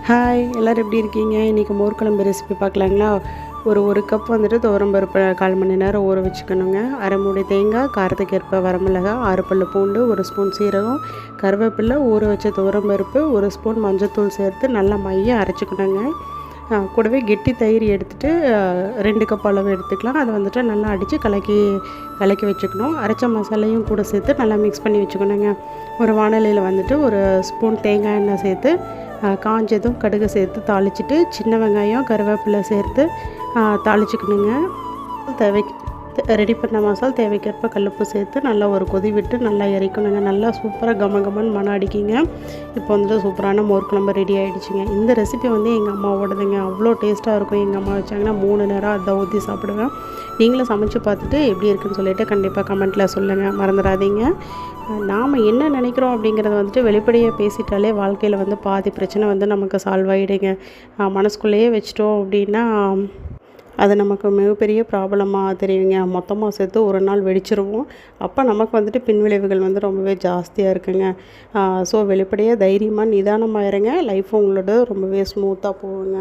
Hi எல்லோரும் எப்படி இருக்கீங்க? இன்றைக்கி மோர் குழம்பு ரெசிபி பார்க்கலாங்களா? ஒரு கப் வந்துட்டு துவரம்பருப்பு 1/4 மணி நேரம் ஊற வச்சுக்கணுங்க. அரை மூடி தேங்காய், காரத்துக்கு ஏற்ப வரமிளகாய், 6 பல்லு பூண்டு, 1 ஸ்பூன் சீரகம், கருவேப்பிலை, ஊற வச்ச துவரம்பருப்பு, 1 ஸ்பூன் மஞ்சத்தூள் சேர்த்து நல்லா மைய அரைச்சிக்கணுங்க. கூடவே கெட்டி தயிர் எடுத்துகிட்டு 2 கப் அளவு எடுத்துக்கலாம். அதை வந்துட்டு நல்லா அடித்து கலக்கி வச்சுக்கணும். அரைச்ச மசாலையும் கூட சேர்த்து நல்லா மிக்ஸ் பண்ணி வச்சுக்கணுங்க. ஒரு வாணலியில் வந்துட்டு 1 ஸ்பூன் தேங்காய் எண்ணெய் சேர்த்து காஞ்சதும் கடுகு சேர்த்து தாளிச்சிட்டு சின்ன வெங்காயம் கருவேப்பிலை சேர்த்து தாளிச்சிக்கணுங்க. ரெடி பண்ண மசால் தேவைக்கேற்ப கல்லுப்பு சேர்த்து நல்லா ஒரு கொதி விட்டு நல்லா இறக்கணுங்க. நல்லா சூப்பராக கமகமன்னு மணம் அடிக்கிங்க. இப்போ வந்துட்டு சூப்பரான மோர் குழம்பு ரெடி ஆகிடுச்சிங்க. இந்த ரெசிபி வந்து எங்கள் அம்மாவோடதுங்க. அவ்வளோ டேஸ்ட்டாக இருக்கும். எங்கள் அம்மா வச்சாங்கன்னா 3 நேரம் அதை ஊற்றி சாப்பிடுவேன். நீங்களும் சமைச்சு பார்த்துட்டு எப்படி இருக்குன்னு சொல்லிவிட்டு கண்டிப்பாக கமெண்ட்டில் சொல்லுங்கள், மறந்துடாதீங்க. நாம் என்ன நினைக்கிறோம் அப்படிங்கிறத வந்துட்டு வெளிப்படையாக பேசிட்டாலே வாழ்க்கையில் வந்து பாதி பிரச்சனை வந்து நமக்கு சால்வ் ஆகிடுங்க. மனசுக்குள்ளேயே வச்சிட்டோம் அப்படின்னா அது நமக்கு மிகப்பெரிய ப்ராப்ளமாக தெரியுங்க. மொத்தமாக சேர்த்து ஒரு நாள் வெடிச்சிருவோம். அப்போ நமக்கு வந்துட்டு பின்விளைவுகள் வந்து ரொம்பவே ஜாஸ்தியாக இருக்குங்க. ஸோ வெளிப்படையாக தைரியமாக நிதானமாக இருங்க. லைஃப் உங்களோட ரொம்பவே ஸ்மூத்தாக போகுங்க.